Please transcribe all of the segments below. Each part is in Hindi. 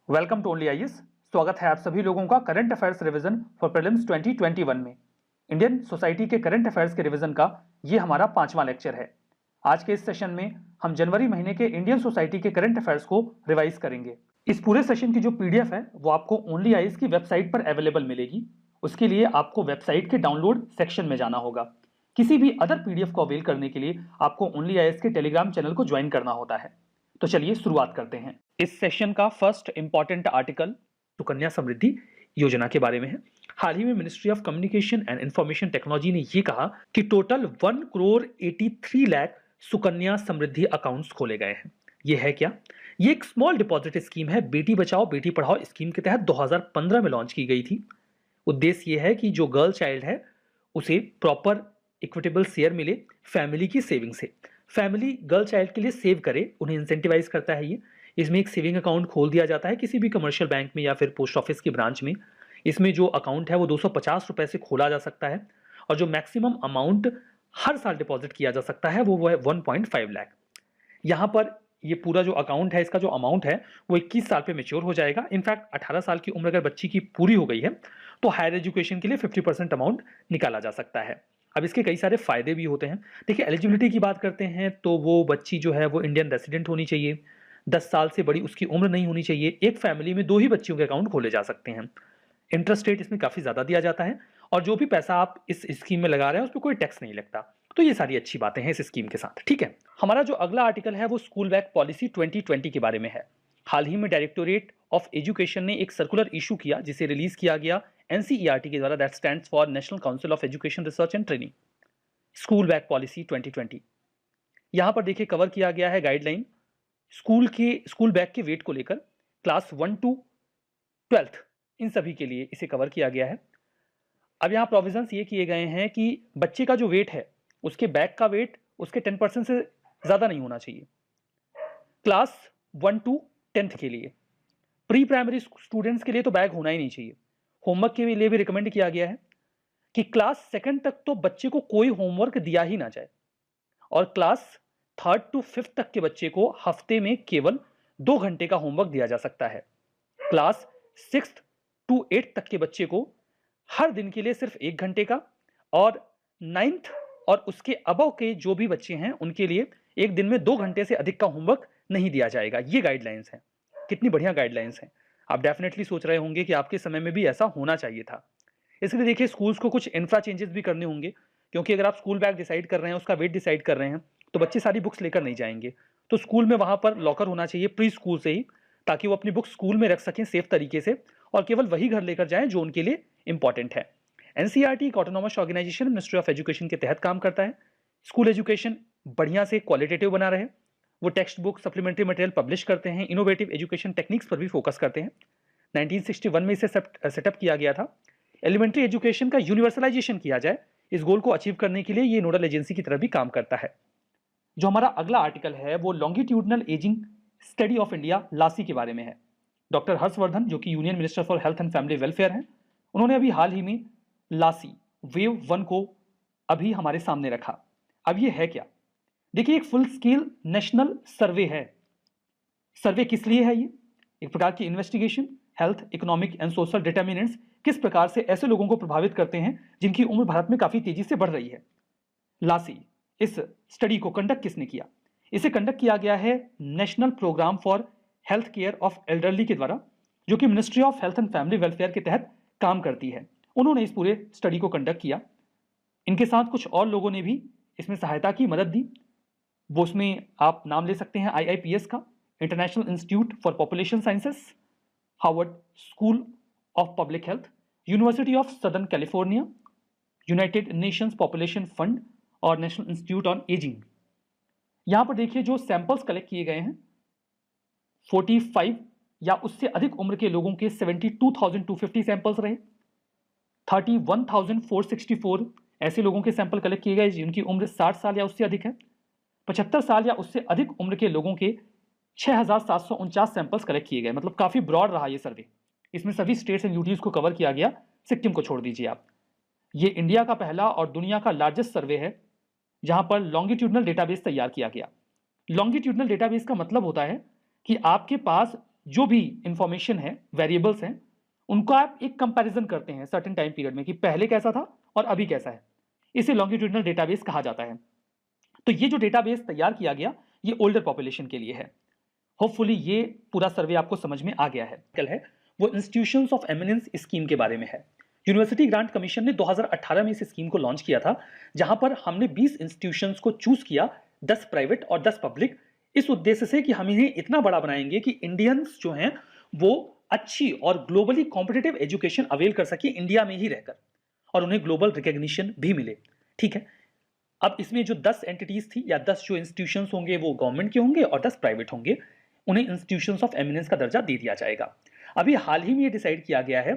Welcome to only IAS. स्वागत है आप सभी लोगों का current affairs revision for prelims 2021 में। इंडियन सोसाइटी के करंट अफेयर्स के रिवीजन का ये हमारा 5वां लेक्चर है। आज के इस सेशन में हम जनवरी महीने के इंडियन सोसाइटी के करंट अफेयर्स को रिवाइज करेंगे। इस पूरे सेशन की जो पीडीएफ है वो आपको ओनली आईएएस की वेबसाइट पर अवेलेबल मिलेगी। उसके लिए आपको वेबसाइट के डाउनलोड सेक्शन में जाना होगा। किसी भी अदर पीडीएफ को अवेल करने के लिए आपको ओनली आईएएस के टेलीग्राम चैनल को ज्वाइन करना होता है। तो चलिए शुरुआत करते हैं। इस सेशन का first important article Sukanya Samriddhi योजना के बारे में है। हाल ही में ministry of communication and information technology ने यह कहा कि टोटल 1,83,00,000 सुकन्या समृद्धि अकाउंट्स खोले गए हैं। यह है क्या? यह एक स्मॉल डिपॉजिट स्कीम है। बेटी बचाओ बेटी पढ़ाओ स्कीम के तहत 2015 में लॉन्च की गई थी। उद्देश्य यह है कि जो गर्ल चाइल्ड है उसे प्रॉपर इक्विटेबल शेयर मिले फैमिली की सेविंग से। फैमिली गर्ल चाइल्ड के लिए सेव करे, उन्हें इंसेंटिवाइज करता है। ये इसमें एक सेविंग अकाउंट खोल दिया जाता है किसी भी कमर्शियल बैंक में या फिर पोस्ट ऑफिस की ब्रांच में। इसमें जो अकाउंट है वो 250 रुपए से खोला जा सकता है और जो मैक्सिमम अमाउंट हर साल डिपॉजिट किया जा सकता है वो है 1.5 लाख। यहाँ पर ये पूरा जो अकाउंट है इसका जो अमाउंट है वो 21 साल पे मेच्योर हो जाएगा। इनफैक्ट 18 साल की उम्र अगर बच्ची की पूरी हो गई है तो हायर एजुकेशन के लिए 50% अमाउंट निकाला जा सकता है। अब इसके कई सारे फायदे भी होते हैं। देखिए, एलिजिबिलिटी की बात करते हैं तो वो बच्ची जो है वो इंडियन रेसिडेंट होनी चाहिए, 10 साल से बड़ी उसकी उम्र नहीं होनी चाहिए, एक फैमिली में 2 ही बच्चियों के अकाउंट खोले जा सकते हैं। इंटरेस्ट रेट इसमें काफी ज्यादा दिया जाता है और जो भी पैसा आप इस स्कीम में लगा रहे हैं उस पर कोई टैक्स नहीं लगता। तो ये सारी अच्छी बातें हैं इस स्कीम के साथ। ठीक है, हमारा जो अगला आर्टिकल है वो स्कूल बैग पॉलिसी 2020 के बारे में है। हाल ही में डायरेक्टोरेट ऑफ एजुकेशन ने एक सर्कुलर इशू किया जिसे रिलीज किया गया एनसीईआरटी के द्वारा, that stands for national council of education research and training. School bag policy 2020 यहां पर देखिए कवर किया गया है गाइडलाइन स्कूल बैग के वेट को लेकर। क्लास 1 to 12th इन सभी के लिए इसे कवर किया गया है। अब यहां प्रोविजंस ये किए गए हैं कि बच्चे का जो वेट है उसके बैग का वेट उसके 10% से ज्यादा नहीं होना चाहिए। क्लास 1 to 10th के लिए, प्री प्राइमरी स्टूडेंट्स के लिए तो बैग होना ही नहीं चाहिए। होमवर्क के लिए भी रिकमेंड किया गया है कि क्लास 2nd तक तो बच्चे को कोई होमवर्क दिया ही ना जाए और क्लास 3rd to 5th तक के बच्चे को हफ्ते में केवल 2 घंटे का होमवर्क दिया जा सकता है। क्लास 6th to 8th तक के बच्चे को हर दिन के लिए सिर्फ 1 घंटे का और 9th और उसके अबव के जो भी बच्चे हैं उनके लिए एक दिन में 2 घंटे से अधिक का होमवर्क नहीं दिया जाएगा। ये गाइडलाइंस हैं। कितनी बढ़िया गाइडलाइंस हैं। आप डेफिनेटली सोच रहे होंगे कि आपके समय में भी ऐसा होना चाहिए था। इसलिए देखिए स्कूल्स को कुछ इंफ्रा चेंजेस भी करने होंगे, क्योंकि अगर आप स्कूल बैग डिसाइड कर रहे हैं, उसका वेट डिसाइड कर रहे हैं, तो बच्चे सारी बुक्स लेकर नहीं जाएंगे। तो स्कूल में वहां पर लॉकर होना चाहिए प्री स्कूल से ही, ताकि वो अपनी बुक्स स्कूल में रख सकें सेफ तरीके से और केवल वही घर लेकर जाएं जो उनके लिए इंपॉर्टेंट है। एनसीईआरटी एक autonomous organisation ministry of education के तहत काम करता है। स्कूल एजुकेशन बढ़िया से क्वालिटेटिव बना रहे, वो text book supplementary material publish करते हैं, इनोवेटिव एजुकेशन टेक्निक्स पर भी फोकस करते हैं। 1961 में इसे सेटअप किया गया था। एलिमेंट्री एजुकेशन का यूनिवर्सलाइजेशन किया जाए, इस गोल को अचीव करने के लिए ये नोडल एजेंसी की तरह भी काम करता है। जो हमारा अगला आर्टिकल है वो longitudinal ageing study of India LASI के बारे में है। डॉक्टर हर्षवर्धन जो कि union minister for health and family welfare हैं, उन्होंने अभी हाल ही में लासी वेव 1 को अभी हमारे सामने रखा। अब ये है क्या? देखिए, एक फुल स्केल नेशनल सर्वे है। सर्वे किस लिए है? ये एक प्रकार की investigation health economic and social determinants किस प्रकार से ऐसे लोगों को प्रभावित करते हैं जिनकी उम्र भारत में काफी तेजी से बढ़ रही है। लासी, इस स्टडी को कंडक्ट किसने किया? इसे कंडक्ट किया गया है national programme for health care of elderly के द्वारा, जो कि ministry of health and family welfare के तहत काम करती है। उन्होंने इस पूरे स्टडी को कंडक्ट किया। इनके साथ कुछ और लोगों ने भी इसमें सहायता की, मदद दी। वो उसमें आप नाम ले सकते हैं IIPS का, international institute for population sciences, Harvard school of public health, university of southern California, United Nations population fund और नेशनल इंस्टीट्यूट ऑन एजिंग। यहां पर देखिए जो सैंपल्स कलेक्ट किए गए हैं 45 या उससे अधिक उम्र के लोगों के 72,250 सैंपल्स रहे। 31,464 ऐसे लोगों के सैंपल कलेक्ट किए गए जिनकी उम्र 60 साल या उससे अधिक है। 75 साल या उससे अधिक उम्र के लोगों के 6,749 सैंपल्स कलेक्ट किए गए। मतलब काफी ब्रॉड रहा ये सर्वे। इसमें सभी स्टेट्स एंड यूटीज को कवर किया गया, सिक्किम को छोड़ दीजिए आप। ये इंडिया का पहला और दुनिया का लार्जेस्ट सर्वे है जहां पर लॉन्गिट्यूडनल डेटाबेस तैयार किया गया। लॉन्गिट्यूडनल डेटाबेस का मतलब होता है कि आपके पास जो भी इंफॉर्मेशन है, वेरिएबल्स हैं, उनका आप एक कंपैरिजन करते हैं सर्टेन टाइम पीरियड में कि पहले कैसा था और अभी कैसा है। इसे लॉन्गिट्यूडिनल डेटाबेस कहा जाता है। तो ये जो डेटाबेस तैयार किया गया, ये ओल्डर पॉपुलेशन के लिए है। होपफुली ये पूरा सर्वे आपको समझ में आ गया है। कल है वो इंस्टीट्यूशंस ऑफ एमिनेंस स्कीम के बारे में है। यूनिवर्सिटी ग्रांट कमीशन ने 2018 में इस स्कीम को लॉन्च किया था, जहां पर हमने 20 इंस्टीट्यूशंस को चूज किया, 10 प्राइवेट और 10 पब्लिक, इस उद्देश्य से कि हम इन्हें इतना बड़ा बनाएंगे कि इंडियंस जो हैं वो अच्छी और ग्लोबली कॉम्पिटिटिव एजुकेशन अवेल कर सके इंडिया में ही रहकर, और उन्हें ग्लोबल रिकॉग्निशन भी मिले। ठीक है, अब इसमें जो 10 एंटिटीज थी या 10 जो इंस्टीट्यूशंस होंगे वो गवर्नमेंट के होंगे और 10 प्राइवेट होंगे, उन्हें इंस्टीट्यूशंस ऑफ एमिनेंस का दर्जा दे दिया जाएगा। अभी हाल ही में ये डिसाइड किया गया है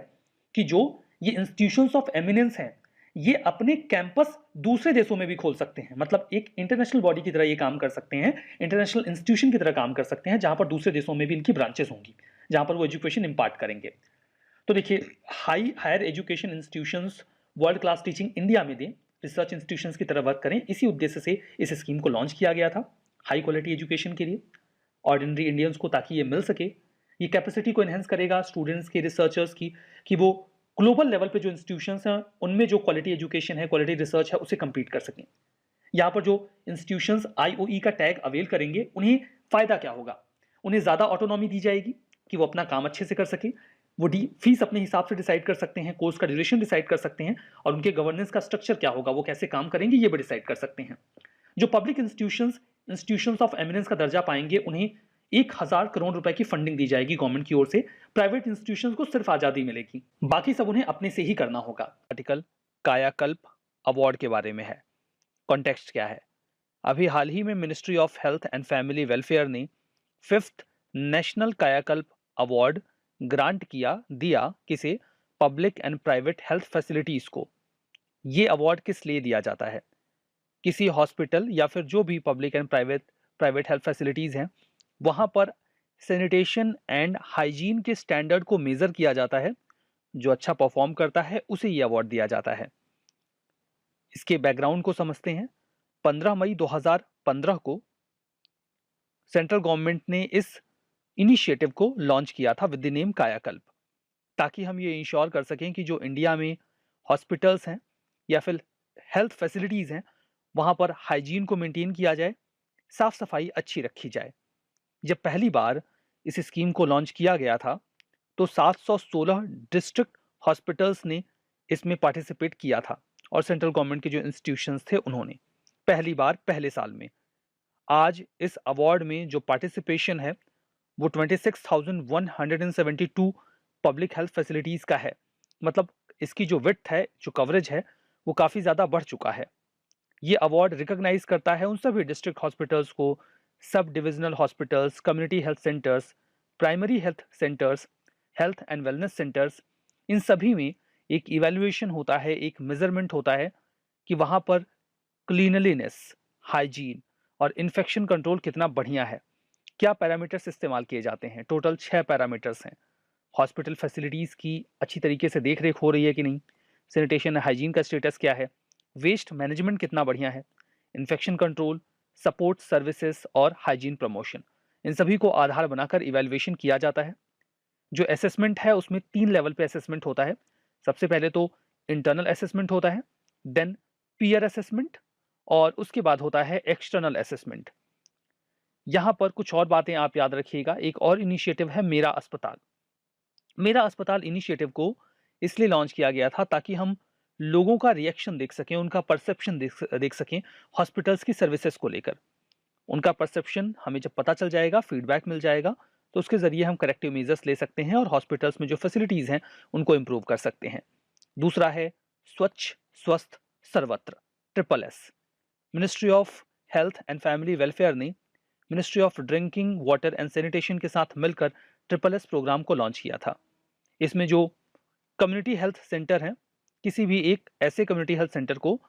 कि जो ये इंस्टीट्यूशंस ऑफ एमिनेंस हैं, ये अपने कैंपस दूसरे देशों में भी खोल सकते हैं। मतलब एक इंटरनेशनल बॉडी की तरह ये काम कर सकते हैं, इंटरनेशनल इंस्टीट्यूशन की तरह काम कर सकते हैं, जहां पर दूसरे देशों में भी इनकी ब्रांचेस होंगी, जहां पर वो एजुकेशन इंपार्ट करेंगे। तो देखिए, higher education institutions world class teaching India में दें, रिसर्च इंस्टीट्यूशंस की तरह वर्क करें, इसी उद्देश्य से इस स्कीम को लॉन्च किया गया था, हाई क्वालिटी एजुकेशन के लिए ऑर्डिनरी इंडियंस को, ताकि ये मिल सके। ये कैपेसिटी को एनहेंस करेगा स्टूडेंट्स की, रिसर्चर्स की, कि वो ग्लोबल लेवल पे जो इंस्टीट्यूशंस हैं उनमें जो क्वालिटी एजुकेशन है, क्वालिटी रिसर्च है, उसे कंपीट कर सकें। यहाँ पर जो इंस्टीट्यूशंस आईओई का टैग अवेल करेंगे, उन्हें फायदा क्या होगा? उन्हें ज्यादा ऑटोनॉमी दी जाएगी कि वो अपना काम अच्छे से कर सके, वो फीस अपने हिसाब से डिसाइड कर सकते हैं, कोर्स का ड्यूरेशन डिसाइड कर सकते हैं, और उनके गवर्नेंस का स्ट्रक्चर क्या होगा, वो कैसे काम करेंगे, ये भी डिसाइड कर सकते हैं। जो पब्लिक इंस्टीट्यूशंस ऑफ एमिनेंस का दर्जा पाएंगे, उन्हें 1000 करोड़ रुपए की फंडिंग दी जाएगी गवर्नमेंट की ओर से। प्राइवेट इंस्टीट्यूशंस को सिर्फ आजादी मिलेगी, बाकी सब उन्हें अपने से ही करना होगा। आर्टिकल कायाकल्प अवार्ड के बारे में है। कॉन्टेक्स्ट क्या है? अभी हाल ही में ministry of health and family welfare ने 5th नेशनल कायाकल्प अवार्ड ग्रांट दिया किसे? Public and private health facilities को। ये अवार्ड किस लिए दिया जाता है? किसी हॉस्पिटल या फिर जो भी public and private health facilities हैं, वहां पर सैनिटेशन एंड हाइजीन के स्टैंडर्ड को मेजर किया जाता है। जो अच्छा परफॉर्म करता है उसे ये अवार्ड दिया जाता है। इसके बैकग्राउंड को समझते हैं। 15 मई 2015 को सेंट्रल गवर्नमेंट ने इस इनिशिएटिव को लॉन्च किया था विद द नेम कायाकल्प, ताकि हम ये इंश्योर कर सकें कि जो इंडिया में हॉस्पिटल्स हैं या फिर हेल्थ फैसिलिटीज हैं, वहां पर हाइजीन को मेंटेन किया जाए, साफ सफाई अच्छी रखी जाए। जब पहली बार इस स्कीम को लॉन्च किया गया था, तो 716 डिस्ट्रिक्ट हॉस्पिटल्स ने इसमें पार्टिसिपेट किया था, और सेंट्रल गवर्नमेंट के जो इंस्टीट्यूशंस थे उन्होंने पहली बार पहले साल में। आज इस अवार्ड में जो पार्टिसिपेशन है वो 26,172 पब्लिक हेल्थ फैसिलिटीज का है। मतलब इसकी जो विड्थ है, जो कवरेज है, वो काफ़ी ज़्यादा बढ़ चुका है। ये अवार्ड रिकॉग्नाइज करता है उन सभी डिस्ट्रिक्ट हॉस्पिटल्स को, sub divisional hospitals, community health centres, primary health centres, health and wellness centres. इन सभी में एक इवैल्यूएशन होता है, एक मेजरमेंट होता है कि वहाँ पर क्लीनलीनेस, हाइजीन और इन्फेक्शन कंट्रोल कितना बढ़िया है। क्या पैरामीटर्स इस्तेमाल किए जाते हैं? टोटल 6 पैरामीटर्स हैं। हॉस्पिटल फैसिलिटीज़ की अच्छी तरीके से देख रेख हो रही है कि नहीं, सैनिटेशन हाइजीन का स्टेटस क्या है, वेस्ट मैनेजमेंट कितना बढ़िया है, इन्फेक्शन कंट्रोल, सपोर्ट सर्विसेज और हाइजीन प्रमोशन। इन सभी को आधार बनाकर इवैल्यूएशन किया जाता है। जो असेसमेंट है उसमें 3 लेवल पे असेसमेंट होता है। सबसे पहले तो इंटरनल असेसमेंट होता है, देन पीयर असेसमेंट, और उसके बाद होता है एक्सटर्नल असेसमेंट। यहाँ पर कुछ और बातें आप याद रखिएगा। एक और इनिशिएटिव है मेरा अस्पताल। मेरा अस्पताल इनिशिएटिव को इसलिए लॉन्च किया गया था ताकि हम लोगों का रिएक्शन देख सकें, उनका परसेप्शन देख सकें हॉस्पिटल्स की सर्विसेज को लेकर। उनका परसेप्शन हमें जब पता चल जाएगा, फीडबैक मिल जाएगा, तो उसके जरिए हम करेक्टिव मेजर्स ले सकते हैं और हॉस्पिटल्स में जो फैसिलिटीज़ हैं उनको इम्प्रूव कर सकते हैं। दूसरा है स्वच्छ स्वस्थ सर्वत्र, SSS। Ministry of health and family welfare ने ministry of drinking water and sanitation के साथ मिलकर SSS प्रोग्राम को लॉन्च किया था। इसमें जो कम्युनिटी हेल्थ सेंटर हैं, किसी भी एक ऐसे कम्युनिटी हेल्थ सेंटर को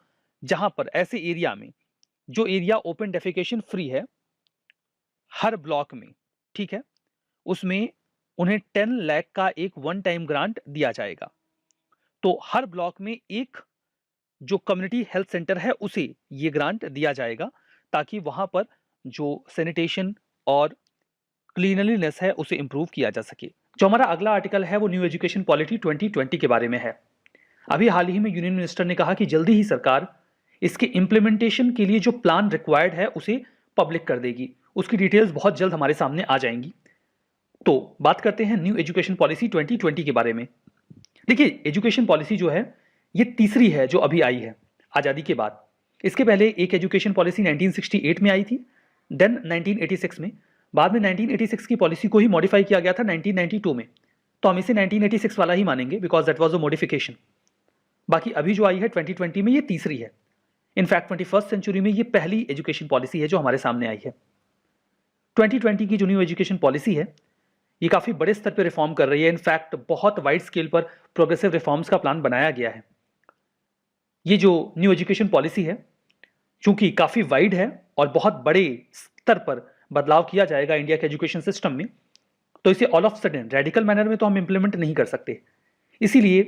जहां पर ऐसे एरिया में जो एरिया ओपन डेफिकेशन फ्री है हर ब्लॉक में, ठीक है, उसमें उन्हें 10 लाख का एक वन टाइम ग्रांट दिया जाएगा। तो हर ब्लॉक में एक जो कम्युनिटी हेल्थ सेंटर है उसे ये ग्रांट दिया जाएगा, ताकि वहां पर जो सैनिटेशन और क्लीनलीनेस है उसे इंप्रूव किया जा सके। जो हमारा अगला आर्टिकल है वो न्यू एजुकेशन पॉलिसी 2020 के बारे में है। अभी हाल ही में यूनियन मिनिस्टर ने कहा कि जल्दी ही सरकार इसके इम्प्लीमेंटेशन के लिए जो प्लान रिक्वायर्ड है उसे पब्लिक कर देगी। उसकी डिटेल्स बहुत जल्द हमारे सामने आ जाएंगी। तो बात करते हैं न्यू एजुकेशन पॉलिसी 2020 के बारे में। देखिए, एजुकेशन पॉलिसी जो है ये तीसरी है जो अभी आई है आज़ादी के बाद। इसके पहले एक एजुकेशन पॉलिसी 1968 में आई थी, देन 1986 में, बाद में 1986 की पॉलिसी को ही मॉडिफाई किया गया था 1992 में। तो हम इसे 1986 वाला ही मानेंगे because that was a modification. बाकी अभी जो आई है 2020 में ये तीसरी है। इनफैक्ट 21st सेंचुरी में ये पहली एजुकेशन पॉलिसी है जो हमारे सामने आई है। 2020 की जो न्यू एजुकेशन पॉलिसी है ये काफ़ी बड़े स्तर पर रिफॉर्म कर रही है। इनफैक्ट बहुत वाइड स्केल पर प्रोग्रेसिव रिफॉर्म्स का प्लान बनाया गया है। ये जो न्यू एजुकेशन पॉलिसी है चूंकि काफ़ी वाइड है और बहुत बड़े स्तर पर बदलाव किया जाएगा इंडिया के एजुकेशन सिस्टम में, तो इसे all of sudden radical manner में तो हम इंप्लीमेंट नहीं कर सकते। इसीलिए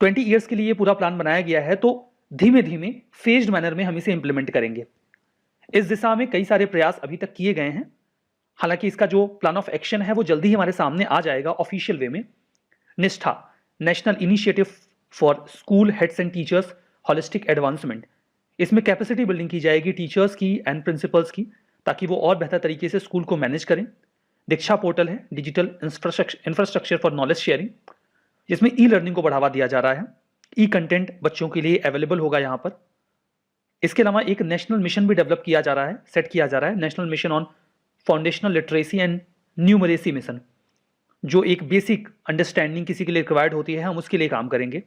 20 ईयर्स के लिए ये पूरा प्लान बनाया गया है, तो धीमे धीमे फेज्ड मैनर में हम इसे इंप्लीमेंट करेंगे। इस दिशा में कई सारे प्रयास अभी तक किए गए हैं। हालांकि इसका जो प्लान ऑफ एक्शन है वो जल्दी ही हमारे सामने आ जाएगा ऑफिशियल वे में। निष्ठा, national initiative for school heads and teachers holistic advancement, इसमें कैपेसिटी बिल्डिंग की जाएगी टीचर्स की एंड प्रिंसिपल्स की, ताकि वो और बेहतर तरीके से स्कूल को मैनेज करें। दीक्षा पोर्टल है, digital infrastructure for knowledge sharing, जिसमें ई लर्निंग को बढ़ावा दिया जा रहा है। ई कंटेंट बच्चों के लिए अवेलेबल होगा यहाँ पर। इसके अलावा एक नेशनल मिशन भी डेवलप किया जा रहा है, सेट किया जा रहा है, national mission on foundational literacy and numeracy mission, जो एक बेसिक अंडरस्टैंडिंग किसी के लिए रिक्वायर्ड होती है, हम उसके लिए काम करेंगे।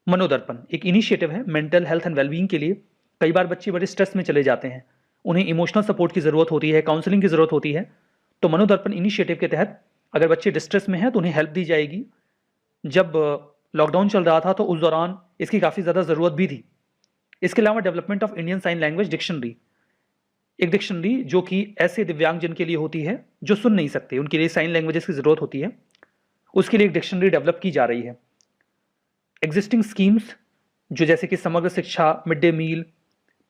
मनोदर्पण एक इनिशिएटिव है मेंटल हेल्थ एंड वेलबींग के लिए। कई बार बच्चे बड़े स्ट्रेस में चले जाते हैं, उन्हें इमोशनल सपोर्ट की ज़रूरत होती है, काउंसलिंग की ज़रूरत होती है। तो मनोदर्पण इनिशिएटिव के तहत अगर बच्चे डिस्ट्रेस में हैं तो उन्हें हेल्प दी जाएगी। जब लॉकडाउन चल रहा था तो उस दौरान इसकी काफ़ी ज़्यादा ज़रूरत भी थी। इसके अलावा development of Indian sign language dictionary, एक डिक्शनरी जो कि ऐसे दिव्यांगजन के लिए होती है जो सुन नहीं सकते, उनके लिए साइन लैंग्वेजेस की ज़रूरत होती है, उसके लिए एक डिक्शनरी डेवलप की जा रही है। एग्जिस्टिंग स्कीम्स जो जैसे कि समग्र शिक्षा, मिड डे मील,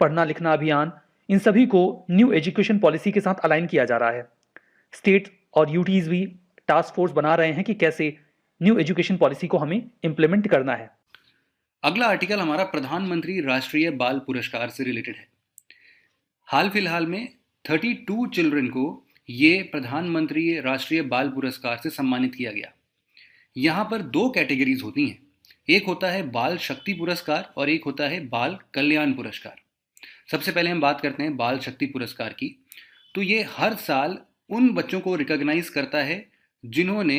पढ़ना लिखना अभियान, इन सभी को न्यू एजुकेशन पॉलिसी के साथ अलाइन किया जा रहा है। स्टेट और यूटीज भी टास्क फोर्स बना रहे हैं कि कैसे न्यू एजुकेशन पॉलिसी को हमें इम्प्लीमेंट करना है। अगला आर्टिकल हमारा प्रधानमंत्री राष्ट्रीय बाल पुरस्कार से रिलेटेड है। हाल फिलहाल में 32 चिल्ड्रन को ये प्रधानमंत्री राष्ट्रीय बाल पुरस्कार से सम्मानित किया गया। यहाँ पर दो कैटेगरीज होती हैं, एक होता है बाल शक्ति पुरस्कार और एक होता है बाल कल्याण पुरस्कार। सबसे पहले हम बात करते हैं बाल शक्ति पुरस्कार की। तो ये हर साल उन बच्चों को रिकॉग्नाइज करता है जिन्होंने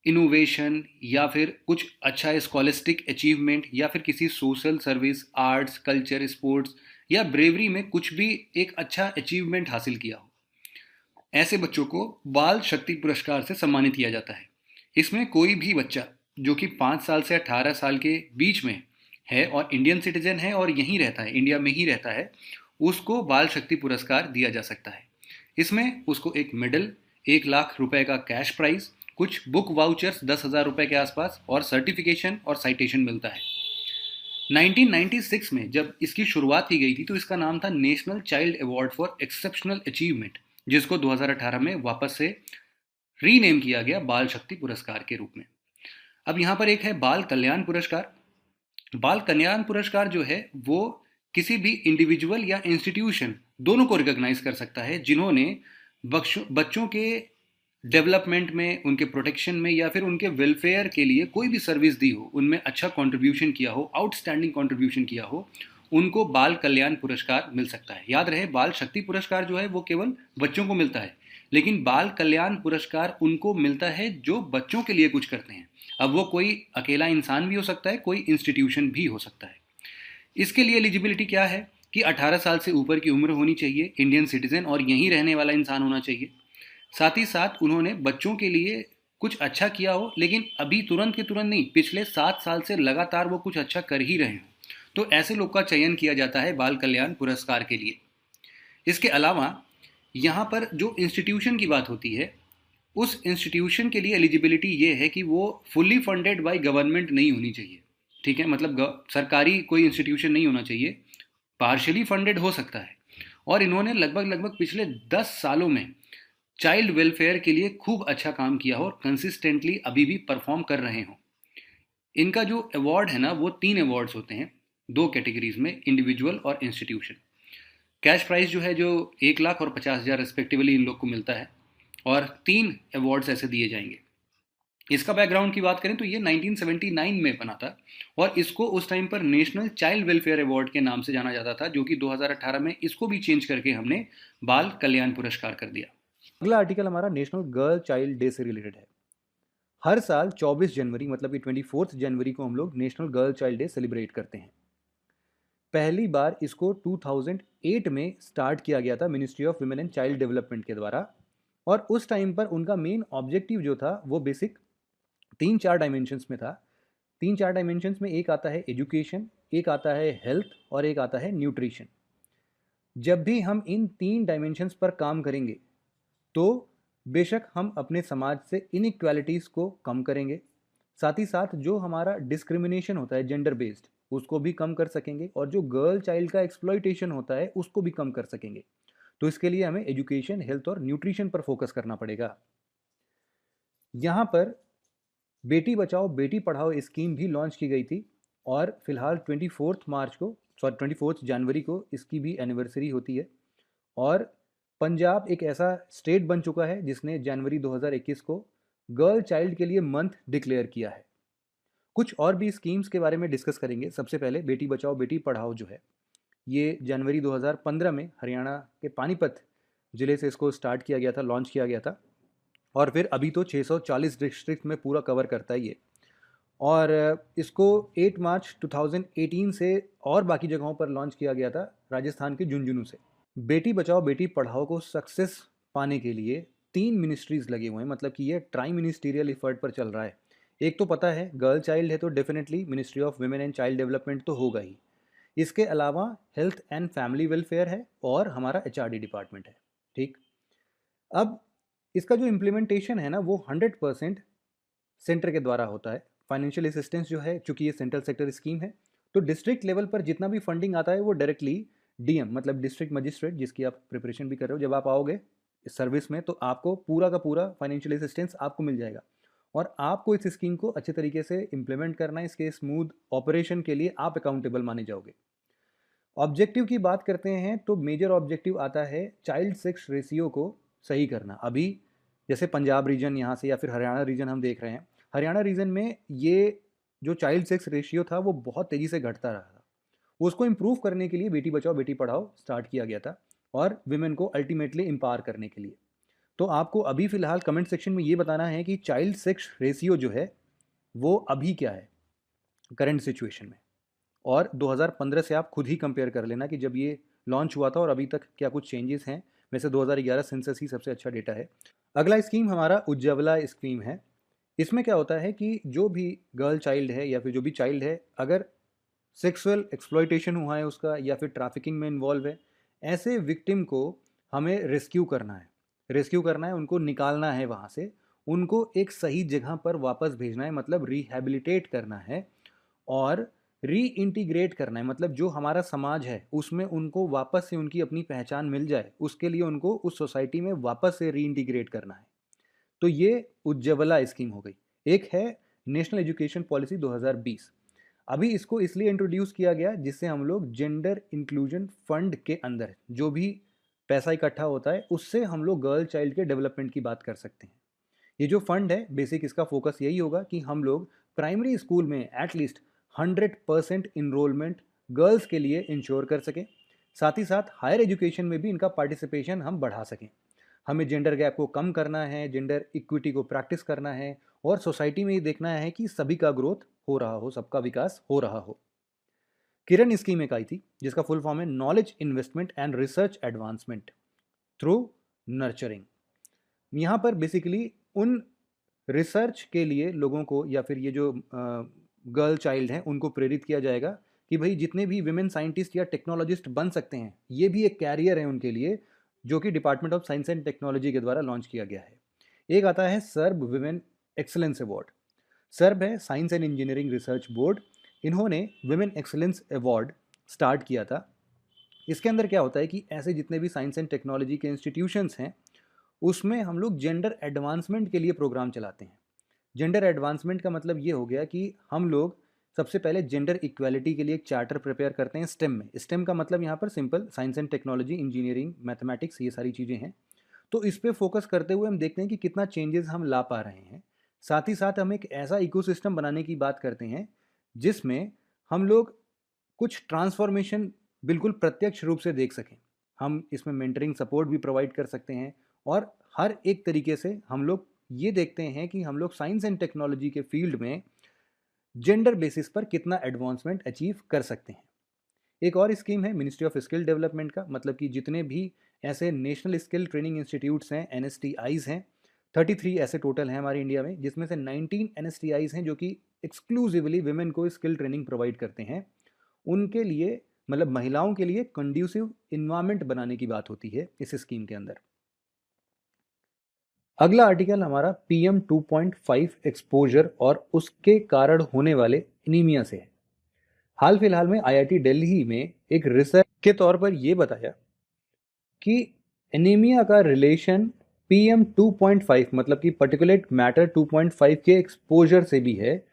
इनोवेशन या फिर कुछ अच्छा स्कॉलिस्टिक अचीवमेंट या फिर किसी social service, arts, culture, sports या ब्रेवरी में कुछ भी एक अच्छा अचीवमेंट हासिल किया हो। ऐसे बच्चों को बाल शक्ति पुरस्कार से सम्मानित किया जाता है। इसमें कोई भी बच्चा जो कि 5 साल से 18 साल के बीच में है और इंडियन सिटीजन है और यहीं रहता है, इंडिया में ही रहता है, उसको बाल शक्ति पुरस्कार दिया जा सकता है। इसमें उसको एक मेडल, 1 लाख रुपए का कैश प्राइज, कुछ बुक वाउचर्स 10,000 रुपए के आसपास और सर्टिफिकेशन और साइटेशन मिलता है। 1996 में जब इसकी शुरुआत की गई थी तो इसका नाम था national child award for exceptional achievement, जिसको 2018 में वापस से रीनेम किया गया बाल शक्ति पुरस्कार के रूप में। अब यहाँ पर एक है बाल कल्याण पुरस्कार। बाल कल्याण पुरस्कार जो है वो किसी भी इंडिविजुअल या इंस्टीट्यूशन दोनों को रिकॉग्नाइज कर सकता है जिन्होंने बच्चों के डेवलपमेंट में, उनके प्रोटेक्शन में या फिर उनके वेलफेयर के लिए कोई भी सर्विस दी हो, उनमें अच्छा कंट्रीब्यूशन किया हो, आउटस्टैंडिंग कंट्रीब्यूशन किया हो, उनको बाल कल्याण पुरस्कार मिल सकता है। याद रहे, बाल शक्ति पुरस्कार जो है वो केवल बच्चों को मिलता है, लेकिन बाल कल्याण पुरस्कार उनको मिलता है जो बच्चों के लिए कुछ करते हैं। अब वो कोई अकेला इंसान भी हो सकता है, कोई इंस्टीट्यूशन भी हो सकता है। इसके लिए एलिजिबिलिटी क्या है कि 18 साल से ऊपर की उम्र होनी चाहिए, इंडियन सिटीजन और यहीं रहने वाला इंसान होना चाहिए। साथ ही साथ उन्होंने बच्चों के लिए कुछ अच्छा किया हो, लेकिन अभी तुरंत के तुरंत नहीं, पिछले 7 साल से लगातार वो कुछ अच्छा कर ही रहे हो, तो ऐसे लोग का चयन किया जाता है बाल कल्याण पुरस्कार के लिए। इसके अलावा यहाँ पर जो इंस्टीट्यूशन की बात होती है, उस इंस्टीट्यूशन के लिए एलिजिबिलिटी ये है कि वो फुल्ली फंडेड बाय गवर्नमेंट नहीं होनी चाहिए। ठीक है, मतलब सरकारी कोई इंस्टीट्यूशन नहीं होना चाहिए, पार्शियली फंडेड हो सकता है। और इन्होंने लगभग पिछले 10 सालों में चाइल्ड वेलफेयर के लिए खूब अच्छा काम किया हो और कंसिस्टेंटली अभी भी परफॉर्म कर रहे हो। इनका जो अवार्ड है ना, वो 3 अवार्ड्स होते हैं, 2 कैटेगरीज में, इंडिविजुअल और इंस्टीट्यूशन। कैश प्राइस जो है, जो 1 लाख और 50,000 रिस्पेक्टिवली इन लोग को मिलता है, और 3 अवार्ड्स ऐसे दिए जाएंगे। इसका बैकग्राउंड की बात करें तो ये 1979 में बना था, और इसको उस टाइम पर नेशनल चाइल्ड वेलफेयर अवार्ड के नाम से जाना जाता था, जो कि 2018 में इसको भी चेंज करके हमने बाल कल्याण पुरस्कार कर दिया। अगला आर्टिकल हमारा नेशनल गर्ल चाइल्ड डे से रिलेटेड है। हर साल 24 जनवरी मतलब कि 24 जनवरी को हम लोग national girl child day celebrate करते हैं। पहली बार इसको 2008 में स्टार्ट किया गया था ministry of women and child development के द्वारा, और उस टाइम पर उनका मेन ऑब्जेक्टिव जो था वो बेसिक 3-4 डायमेंशंस में था। 3-4 डायमेंशंस में एक आता है एजुकेशन, एक आता है हेल्थ और एक आता है न्यूट्रिशन। जब भी हम इन 3 डायमेंशंस पर काम करेंगे तो बेशक हम अपने समाज से इनइक्वालिटीज़ को कम करेंगे, साथ ही साथ जो हमारा डिस्क्रिमिनेशन होता है जेंडर बेस्ड उसको भी कम कर सकेंगे, और जो गर्ल चाइल्ड का एक्सप्लॉइटेशन होता है उसको भी कम कर सकेंगे। तो इसके लिए हमें एजुकेशन, हेल्थ और न्यूट्रिशन पर फोकस करना पड़ेगा। यहाँ पर बेटी बचाओ बेटी पढ़ाओ स्कीम भी लॉन्च की गई थी, और फिलहाल 24 जनवरी को इसकी भी एनिवर्सरी होती है। और पंजाब एक ऐसा स्टेट बन चुका है जिसने जनवरी 2021 को गर्ल चाइल्ड के लिए मंथ डिक्लेयर किया है। कुछ और भी स्कीम्स के बारे में डिस्कस करेंगे। सबसे पहले बेटी बचाओ बेटी पढ़ाओ जो है, ये जनवरी 2015 में हरियाणा के पानीपत ज़िले से इसको स्टार्ट किया गया था, लॉन्च किया गया था, और फिर अभी तो 640 डिस्ट्रिक्ट में पूरा कवर करता है ये। और इसको 8 मार्च 2018 से और बाकी जगहों पर लॉन्च किया गया था, राजस्थान के झुंझुनू से। बेटी बचाओ बेटी पढ़ाओ को सक्सेस पाने के लिए 3 मिनिस्ट्रीज लगे हुए हैं, मतलब कि ये ट्राई मिनिस्टीरियल एफर्ट पर चल रहा है। एक तो पता है गर्ल चाइल्ड है तो definitely ministry of women and child development तो होगा ही। इसके अलावा हेल्थ एंड फैमिली वेलफेयर है और हमारा एचआरडी डिपार्टमेंट है। ठीक, अब इसका जो इम्प्लीमेंटेशन है ना वो 100% सेंटर के द्वारा होता है। फाइनेंशियल असिस्टेंस जो है, चूंकि ये सेंट्रल सेक्टर स्कीम है, तो डिस्ट्रिक्ट लेवल पर जितना भी फंडिंग आता है वो डायरेक्टली डीएम मतलब डिस्ट्रिक्ट मजिस्ट्रेट, जिसकी आप प्रिपरेशन भी कर रहे हो, जब आप आओगे इस सर्विस में तो आपको पूरा का पूरा फाइनेंशियल असिस्टेंस आपको मिल जाएगा, और आपको इस स्कीम को अच्छे तरीके से इम्प्लीमेंट करना है। इसके स्मूथ ऑपरेशन के लिए आप अकाउंटेबल माने जाओगे। ऑब्जेक्टिव की बात करते हैं तो मेजर ऑब्जेक्टिव आता है चाइल्ड सेक्स रेशियो को सही करना। अभी जैसे पंजाब रीजन यहाँ से या फिर हरियाणा रीजन हम देख रहे हैं, हरियाणा रीजन में ये जो चाइल्ड सेक्स रेशियो था वो बहुत तेज़ी से घटता रहा था। उसको इम्प्रूव करने के लिए बेटी बचाओ बेटी पढ़ाओ स्टार्ट किया गया था, और विमेन को अल्टीमेटली एम्पावर करने के लिए। तो आपको अभी फ़िलहाल कमेंट सेक्शन में ये बताना है कि चाइल्ड सेक्स रेशियो जो है वो अभी क्या है करंट सिचुएशन में, और 2015 से आप खुद ही कंपेयर कर लेना कि जब ये लॉन्च हुआ था और अभी तक क्या कुछ चेंजेस हैं। वैसे 2011 सेंसस ही सबसे अच्छा डेटा है। अगला स्कीम हमारा उज्ज्वला स्कीम है। इसमें क्या होता है कि जो भी गर्ल चाइल्ड है या फिर जो भी चाइल्ड है, अगर सेक्सुअल एक्सप्लॉइटेशन हुआ है उसका या फिर ट्रैफिकिंग में इन्वॉल्व है, ऐसे विक्टिम को हमें रेस्क्यू करना है। उनको निकालना है वहाँ से, उनको एक सही जगह पर वापस भेजना है, मतलब रिहैबिलिटेट करना है, और री इंटीग्रेट करना है, मतलब जो हमारा समाज है उसमें उनको वापस से उनकी अपनी पहचान मिल जाए, उसके लिए उनको उस सोसाइटी में वापस से री इंटीग्रेट करना है। तो ये उज्ज्वला स्कीम हो गई। एक है नेशनल एजुकेशन पॉलिसी 2020। अभी इसको इसलिए इंट्रोड्यूस किया गया जिससे हम लोग जेंडर इंक्लूजन फंड के अंदर जो भी पैसा इकट्ठा होता है उससे हम लोग गर्ल चाइल्ड के डेवलपमेंट की बात कर सकते हैं। ये जो फंड है बेसिक इसका फोकस यही होगा कि हम लोग प्राइमरी स्कूल में एटलीस्ट 100% इनरोलमेंट गर्ल्स के लिए इंश्योर कर सकें, साथ ही साथ हायर एजुकेशन में भी इनका पार्टिसिपेशन हम बढ़ा सकें। हमें जेंडर गैप को कम करना है, जेंडर इक्विटी को प्रैक्टिस करना है, और सोसाइटी में ये देखना है कि सभी का ग्रोथ हो रहा हो, सबका विकास हो रहा हो। किरण स्कीम एक आई थी जिसका फुल फॉर्म है knowledge investment and research advancement through nurturing. यहाँ पर बेसिकली उन रिसर्च के लिए लोगों को या फिर ये जो गर्ल चाइल्ड हैं उनको प्रेरित किया जाएगा कि भाई जितने भी विमेन साइंटिस्ट या टेक्नोलॉजिस्ट बन सकते हैं, ये भी एक कैरियर है उनके लिए, जो कि department of science and technology के द्वारा लॉन्च किया गया है। एक आता है SERB women excellence award. SERB है science and engineering research board. इन्होंने विमेन एक्सलेंस अवार्ड स्टार्ट किया था। इसके अंदर क्या होता है कि ऐसे जितने भी साइंस एंड टेक्नोलॉजी के इंस्टीट्यूशंस हैं उसमें हम लोग जेंडर एडवांसमेंट के लिए प्रोग्राम चलाते हैं। जेंडर एडवांसमेंट का मतलब ये हो गया कि हम लोग सबसे पहले जेंडर इक्वालिटी के लिए एक चार्टर प्रिपेयर करते हैं स्टेम में। स्टेम का मतलब यहाँ पर simple science and technology, engineering, mathematics, ये सारी चीज़ें हैं। तो इस पे फोकस करते हुए हम देखते हैं कि कितना चेंजेस हम ला पा रहे हैं। साथ ही साथ हम एक ऐसा इकोसिस्टम बनाने की बात करते हैं जिसमें हम लोग कुछ ट्रांसफॉर्मेशन बिल्कुल प्रत्यक्ष रूप से देख सकें। हम इसमें मेंटरिंग सपोर्ट भी प्रोवाइड कर सकते हैं और हर एक तरीके से हम लोग ये देखते हैं कि हम लोग साइंस एंड टेक्नोलॉजी के फील्ड में जेंडर बेसिस पर कितना एडवांसमेंट अचीव कर सकते हैं। एक और स्कीम है मिनिस्ट्री ऑफ स्किल डेवलपमेंट का, मतलब कि जितने भी ऐसे नेशनल स्किल ट्रेनिंग इंस्टीट्यूट्स हैं, NSTIs हैं, 33 ऐसे टोटल हैं हमारे इंडिया में, जिसमें से 19 NSTIs हैं जो कि एक्सक्लूसिवली विमेन को स्किल ट्रेनिंग प्रोवाइड करते हैं। उनके लिए, मतलब महिलाओं के लिए कंड्यूसिव इन्वायरमेंट बनाने की बात होती है इस स्कीम के अंदर। अगला आर्टिकल हमारा PM 2.5 एक्सपोजर और उसके कारण होने वाले एनीमिया से है। हाल फिलहाल में IIT दिल्ली में एक रिसर्च के तौर पर यह बताया कि एनीमिया का रिलेशन PM 2.5 मतलब कि पर्टिकुलेट मैटर 2.5 के एक्सपोजर से भी है,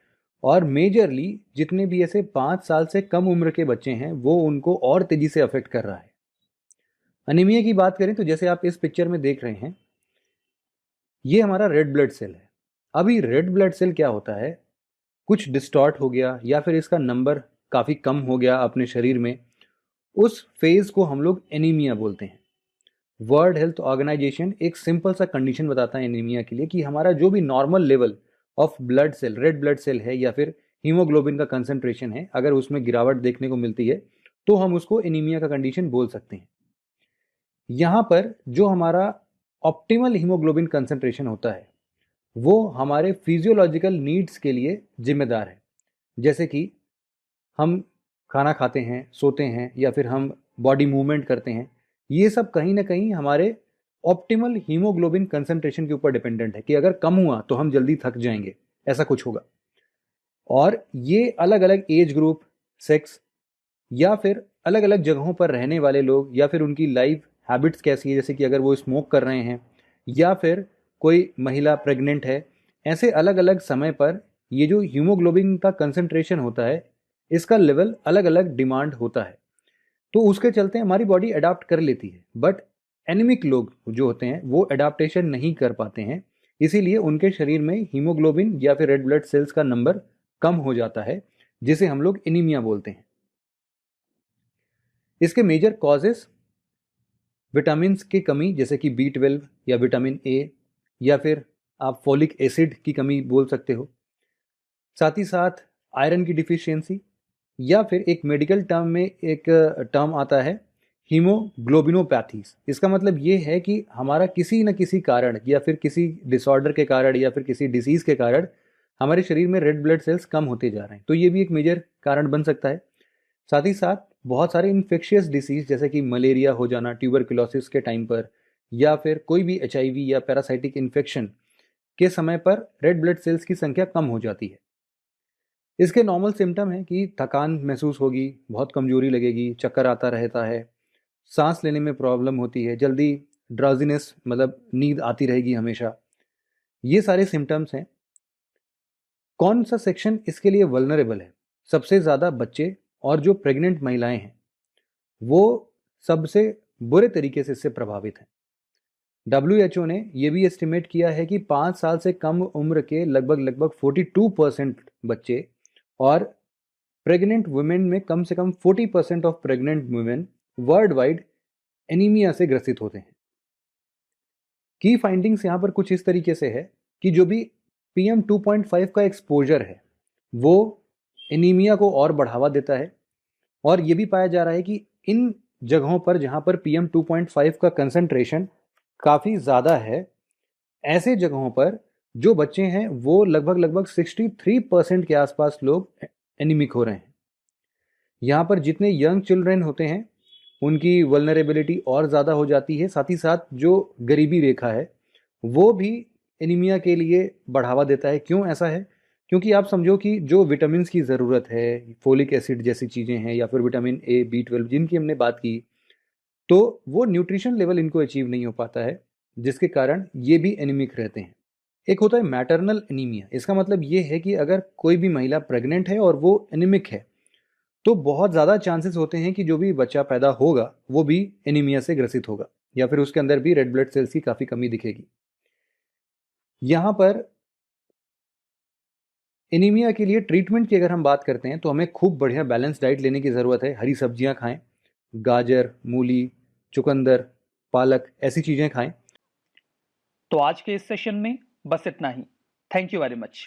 और मेजरली जितने भी ऐसे 5 साल से कम उम्र के बच्चे हैं वो उनको और तेजी से अफेक्ट कर रहा है। एनीमिया की बात करें तो जैसे आप इस पिक्चर में देख रहे हैं, ये हमारा रेड ब्लड सेल है। अभी रेड ब्लड सेल क्या होता है, कुछ डिस्टॉर्ट हो गया या फिर इसका नंबर काफ़ी कम हो गया अपने शरीर में, उस फेज को हम लोग एनीमिया बोलते हैं। वर्ल्ड हेल्थ ऑर्गेनाइजेशन एक सिंपल सा कंडीशन बताता है एनीमिया के लिए कि हमारा जो भी normal level of blood cell, red blood cell है या फिर हीमोग्लोबिन का कंसंट्रेशन है, अगर उसमें गिरावट देखने को मिलती है तो हम उसको एनीमिया का कंडीशन बोल सकते हैं। यहाँ पर जो हमारा ऑप्टिमल हीमोग्लोबिन कंसंट्रेशन होता है वो हमारे फिजियोलॉजिकल नीड्स के लिए जिम्मेदार है। जैसे कि हम खाना खाते हैं, सोते हैं या फिर हम बॉडी मूवमेंट करते हैं, ये सब कहीं ना कहीं हमारे ऑप्टिमल हीमोग्लोबिन कंसंट्रेशन के ऊपर डिपेंडेंट है कि अगर कम हुआ तो हम जल्दी थक जाएंगे, ऐसा कुछ होगा। और ये अलग अलग एज ग्रुप, सेक्स या फिर अलग अलग जगहों पर रहने वाले लोग या फिर उनकी लाइफ हैबिट्स कैसी है, जैसे कि अगर वो स्मोक कर रहे हैं या फिर कोई महिला प्रेग्नेंट है, ऐसे अलग अलग समय पर ये जो हीमोग्लोबिन का कंसंट्रेशन होता है इसका लेवल अलग अलग डिमांड होता है। तो उसके चलते हमारी बॉडी अडाप्ट कर लेती है, बट एनीमिक लोग जो होते हैं वो अडाप्टेशन नहीं कर पाते हैं, इसीलिए उनके शरीर में हीमोग्लोबिन या फिर रेड ब्लड सेल्स का नंबर कम हो जाता है, जिसे हम लोग एनीमिया बोलते हैं। इसके मेजर कॉजेस विटामिन की कमी, जैसे कि B12 या विटामिन A, या फिर आप फोलिक एसिड की कमी बोल सकते हो। साथ ही साथ आयरन की डिफिशियंसी, या फिर एक मेडिकल टर्म में एक टर्म आता है हीमोग्लोबिनोपैथीज। इसका मतलब ये है कि हमारा किसी न किसी कारण या फिर किसी डिसऑर्डर के कारण या फिर किसी डिसीज के कारण हमारे शरीर में रेड ब्लड सेल्स कम होते जा रहे हैं, तो ये भी एक मेजर कारण बन सकता है। साथ ही साथ बहुत सारे इन्फेक्शियस डिसीज जैसे कि मलेरिया हो जाना ट्यूबरकुलोसिस के टाइम पर, या फिर कोई भी HIV या पैरासाइटिक इन्फेक्शन के समय पर रेड ब्लड सेल्स की संख्या कम हो जाती है। इसके नॉर्मल सिम्टम है कि थकान महसूस होगी, बहुत कमजोरी लगेगी, चक्कर आता रहता है, सांस लेने में प्रॉब्लम होती है, जल्दी ड्राउजीनेस मतलब नींद आती रहेगी हमेशा। ये सारे सिम्टम्स हैं। कौन सा सेक्शन इसके लिए वल्नरेबल है? सबसे ज़्यादा बच्चे और जो प्रेग्नेंट महिलाएं हैं वो सबसे बुरे तरीके से इससे प्रभावित हैं। WHO ने यह भी एस्टिमेट किया है कि 5 साल से कम उम्र के लगभग 42% बच्चे और प्रेग्नेंट वुमेन में कम से कम 40% of pregnant women world wide anaemia से ग्रसित होते हैं। की फाइंडिंग्स यहाँ पर कुछ इस तरीके से है कि जो भी PM 2.5 का एक्सपोजर है वो एनीमिया को और बढ़ावा देता है, और ये भी पाया जा रहा है कि इन जगहों पर जहाँ पर PM 2.5 का कंसंट्रेशन काफ़ी ज़्यादा है, ऐसे जगहों पर जो बच्चे हैं वो लगभग 63% के आसपास लोग एनीमिक हो रहे हैं। यहाँ पर जितने यंग चिल्ड्रेन होते हैं उनकी वल्नरेबिलिटी और ज़्यादा हो जाती है। साथ ही साथ जो गरीबी रेखा है वो भी एनीमिया के लिए बढ़ावा देता है। क्यों ऐसा है? क्योंकि आप समझो कि जो विटामिन की ज़रूरत है, फोलिक एसिड जैसी चीज़ें हैं या फिर विटामिन A, B12 जिनकी हमने बात की, तो वो न्यूट्रिशन लेवल इनको अचीव नहीं हो पाता है जिसके कारण ये भी एनीमिक रहते हैं। एक होता है मैटरनल एनीमिया। इसका मतलब ये है कि अगर कोई भी महिला प्रेग्नेंट है और वो एनीमिक है तो बहुत ज़्यादा चांसेस होते हैं कि जो भी बच्चा पैदा होगा वो भी एनीमिया से ग्रसित होगा या फिर उसके अंदर भी रेड ब्लड सेल्स की काफ़ी कमी दिखेगी। यहाँ पर एनीमिया के लिए ट्रीटमेंट की अगर हम बात करते हैं तो हमें खूब बढ़िया बैलेंस डाइट लेने की ज़रूरत है। हरी सब्जियां खाएं, गाजर, मूली, चुकंदर, पालक, ऐसी चीज़ें खाएं। तो आज के इस सेशन में बस इतना ही। Thank you very much.